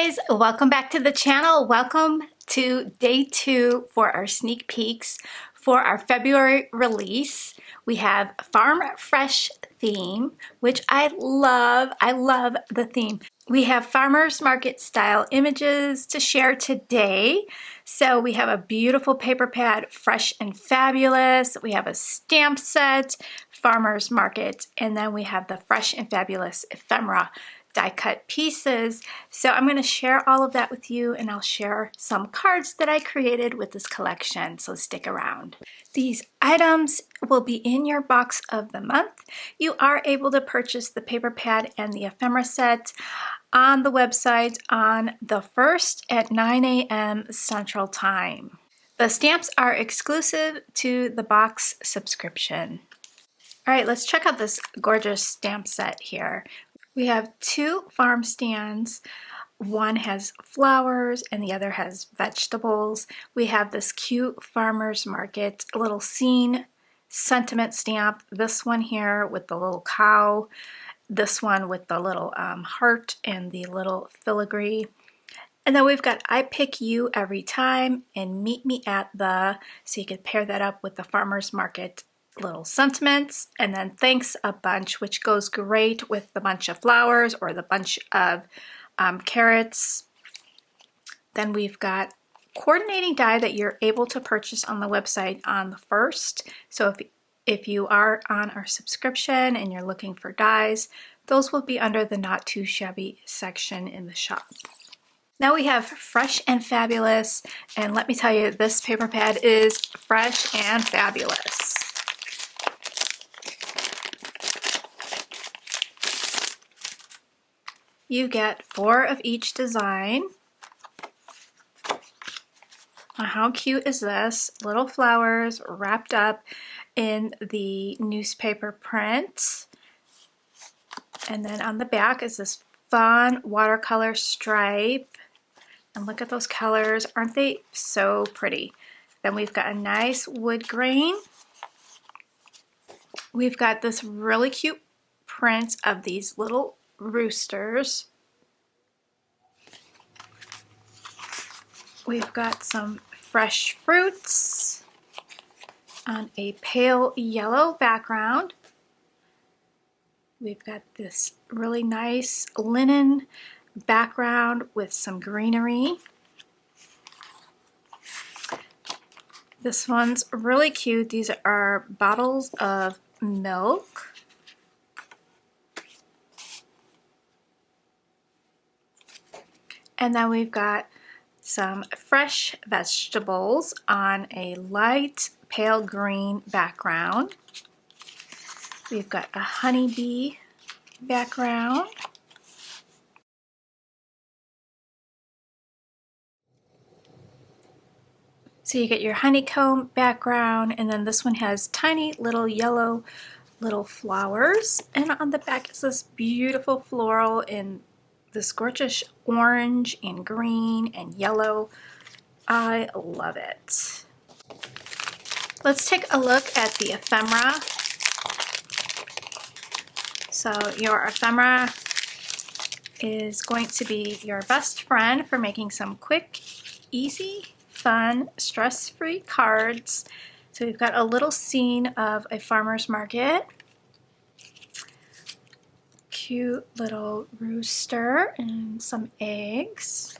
guys, welcome back to the channel. Welcome to day 2 for our sneak peeks for our February release. We have Farm Fresh theme, which I love. I love the theme. We have farmers market style images to share today. So we have a beautiful paper pad, fresh and fabulous. We have a stamp set, farmers market, and then we have the fresh and fabulous ephemera die cut pieces. So I'm going to share all of that with you, and I'll share some cards that I created with this collection, so stick around. These items will be in your box of the month. You are able to purchase the paper pad and the ephemera set on the website on the 1st at 9 a.m. Central Time. The stamps are exclusive to the box subscription. All right, let's check out this gorgeous stamp set here. We have 2 farm stands. One has flowers and the other has vegetables. We have this cute farmer's market little scene sentiment stamp. This one here with the little cow. This one with the little heart and the little filigree. And then we've got I pick you every time and meet me at the, so you could pair that up with the farmer's market little sentiments, and then thanks a bunch, which goes great with the bunch of flowers or the bunch of carrots. Then we've got coordinating die that you're able to purchase on the website on the 1st. So if you are on our subscription and you're looking for dies, those will be under the Not Too Shabby section in the shop. Now we have Fresh and Fabulous, and let me tell you, this paper pad is fresh and fabulous. You get 4 of each design. How cute is this? Little flowers wrapped up in the newspaper print. And then on the back is this fun watercolor stripe. And look at those colors. Aren't they so pretty? Then we've got a nice wood grain. We've got this really cute print of these little roosters. We've got some fresh fruits on a pale yellow background. We've got this really nice linen background with some greenery. This one's really cute. These are bottles of milk. And then we've got some fresh vegetables on a light pale green background. We've got a honeybee background. So you get your honeycomb background, and then this one has tiny little yellow little flowers. And on the back is this beautiful floral in this gorgeous orange and green and yellow. I love it. Let's take a look at the ephemera. So your ephemera is going to be your best friend for making some quick, easy, fun, stress-free cards. So we've got a little scene of a farmer's market. Cute little rooster and some eggs.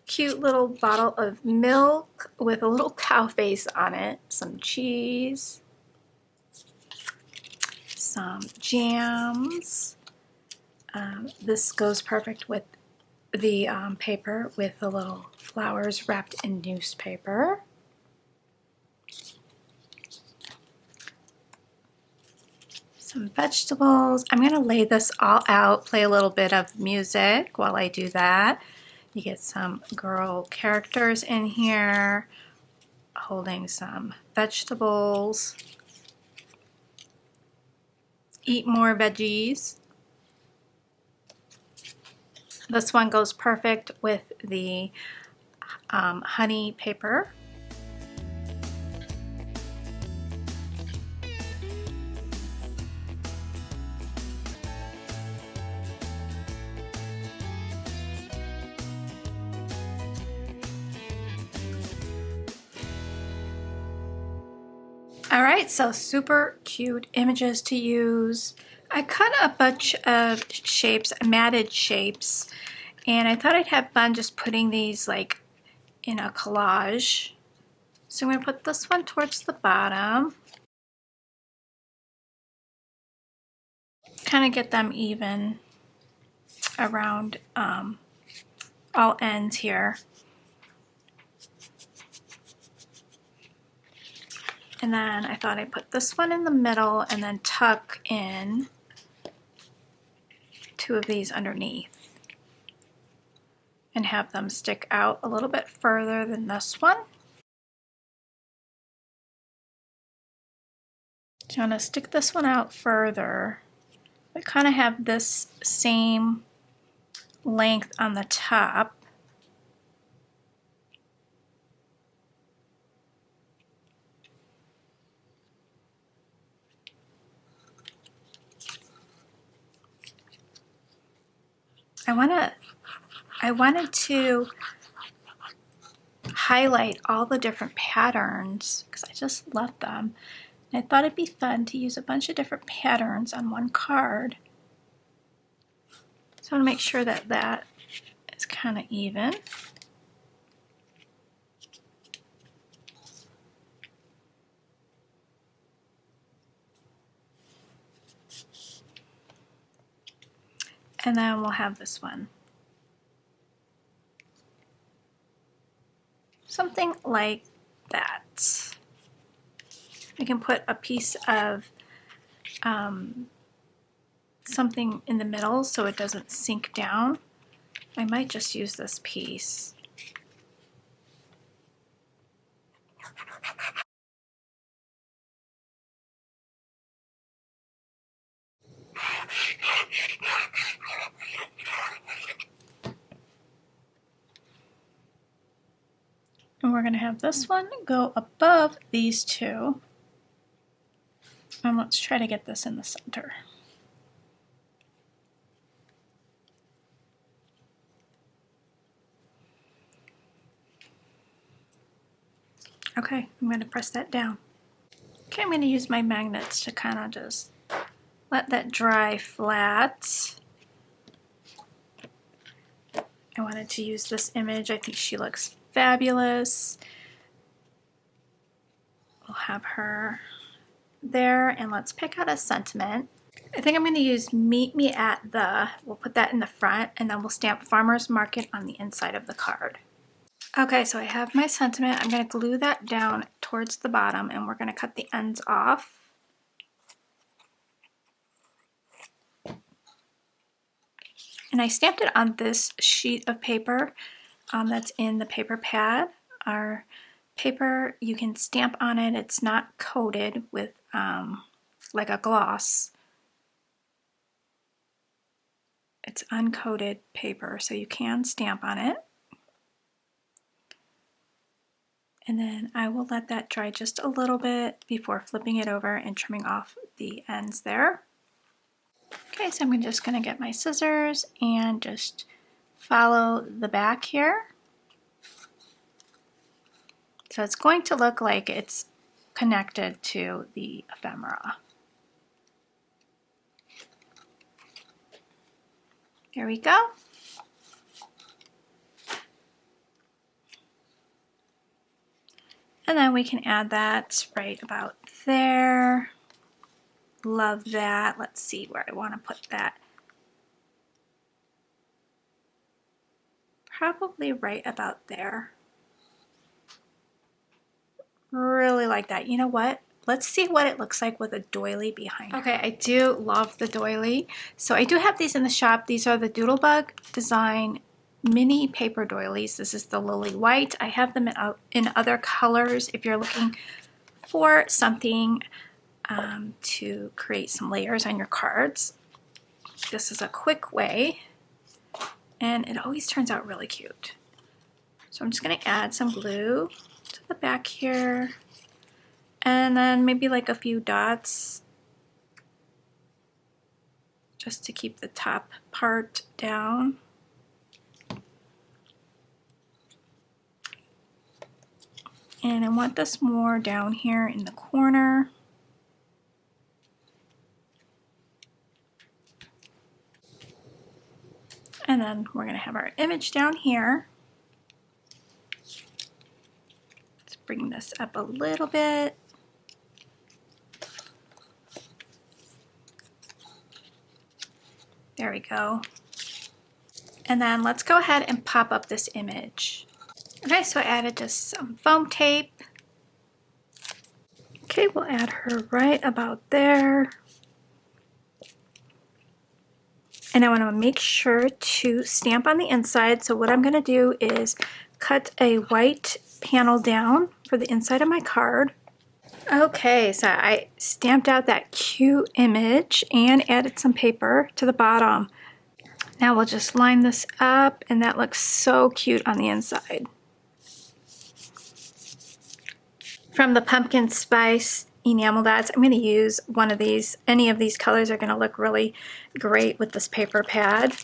Cute little bottle of milk with a little cow face on it. Some cheese. Some jams. This goes perfect with the paper with the little flowers wrapped in newspaper. Some vegetables. I'm going to lay this all out, play a little bit of music while I do that. You get some girl characters in here holding some vegetables. Eat more veggies. This one goes perfect with the honey paper. All right, so super cute images to use. I cut a bunch of shapes, matted shapes, and I thought I'd have fun just putting these like in a collage. So I'm going to put this one towards the bottom. Kind of get them even around all ends here. And then I thought I'd put this one in the middle and then tuck in two of these underneath and have them stick out a little bit further than this one. So I'm going to stick this one out further, but kind of have this same length on the top. I wanted to highlight all the different patterns because I just love them. And I thought it'd be fun to use a bunch of different patterns on one card. So I want to make sure that that is kind of even. And then we'll have this one. Something like that. We can put a piece of something in the middle so it doesn't sink down. I might just use this piece. And we're going to have this one go above these two. And let's try to get this in the center. Okay, I'm going to press that down. Okay, I'm going to use my magnets to kind of just let that dry flat. I wanted to use this image. I think she looks fabulous. We'll have her there, and let's pick out a sentiment. I think I'm going to use Meet Me at the, we'll put that in the front, and then we'll stamp Farmer's Market on the inside of the card. Okay, so I have my sentiment. I'm going to glue that down towards the bottom, and we're going to cut the ends off. And I stamped it on this sheet of paper that's in the paper pad. Our paper, you can stamp on it. It's not coated with like a gloss. It's uncoated paper, so you can stamp on it. And then I will let that dry just a little bit before flipping it over and trimming off the ends there. Okay, so I'm just going to get my scissors and just follow the back here. So it's going to look like it's connected to the ephemera. There we go. And then we can add that right about there. Love that. Let's see where I want to put that. Probably right about there. Really like that. You know what? Let's see what it looks like with a doily behind it. Okay, I do love the doily. So I do have these in the shop. These are the Doodlebug Design mini paper doilies. This is the lily white. I have them in other colors if you're looking for something to create some layers on your cards. This is a quick way, and it always turns out really cute. So I'm just going to add some glue to the back here, and then maybe like a few dots just to keep the top part down. And I want this more down here in the corner. And then we're going to have our image down here. Let's bring this up a little bit. There we go. And then let's go ahead and pop up this image. Okay, so I added just some foam tape. Okay, we'll add her right about there. And I want to make sure to stamp on the inside. So what I'm going to do is cut a white panel down for the inside of my card. Okay, so I stamped out that cute image and added some paper to the bottom. Now we'll just line this up, and that looks so cute on the inside. From the pumpkin spice enamel dots, I'm going to use one of these. Any of these colors are going to look really great with this paper pad.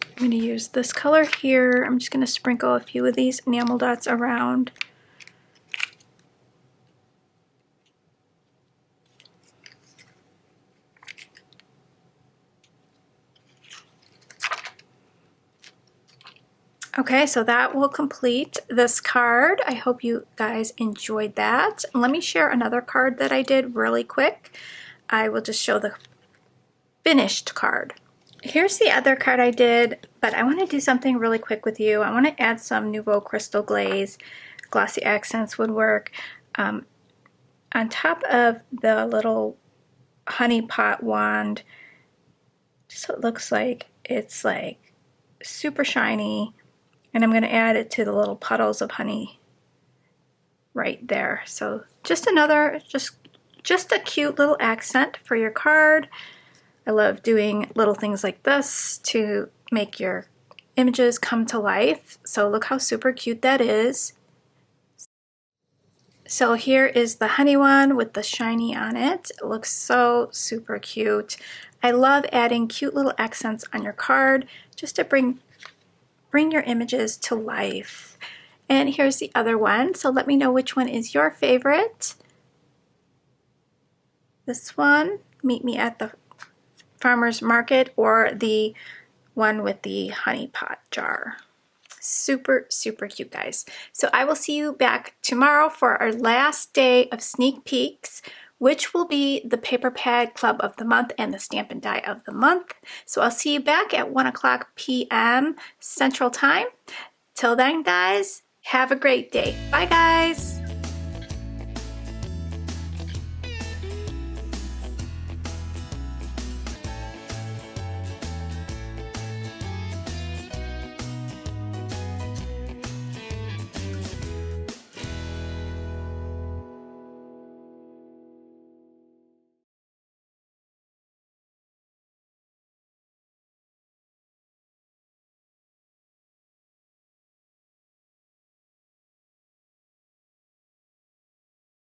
I'm going to use this color here. I'm just going to sprinkle a few of these enamel dots around. Okay, so that will complete this card. I hope you guys enjoyed that. Let me share another card that I did really quick. I will just show the finished card. Here's the other card I did, but I want to do something really quick with you. I want to add some Nouveau Crystal Glaze. Glossy accents would work. On top of the little honey pot wand, just so it looks like it's like super shiny. And I'm going to add it to the little puddles of honey right there. So just another, just a cute little accent for your card. I love doing little things like this to make your images come to life. So look how super cute that is. So here is the honey one with the shiny on it. It looks so super cute. I love adding cute little accents on your card just to bring your images to life. And here's the other one. So let me know which one is your favorite. This one, meet me at the farmer's market, or the one with the honey pot jar. Super, super cute, guys. So I will see you back tomorrow for our last day of sneak peeks, which will be the Paper Pad Club of the Month and the Stamp and Die of the Month. So I'll see you back at 1:00 p.m. Central Time. Till then, guys, have a great day. Bye, guys.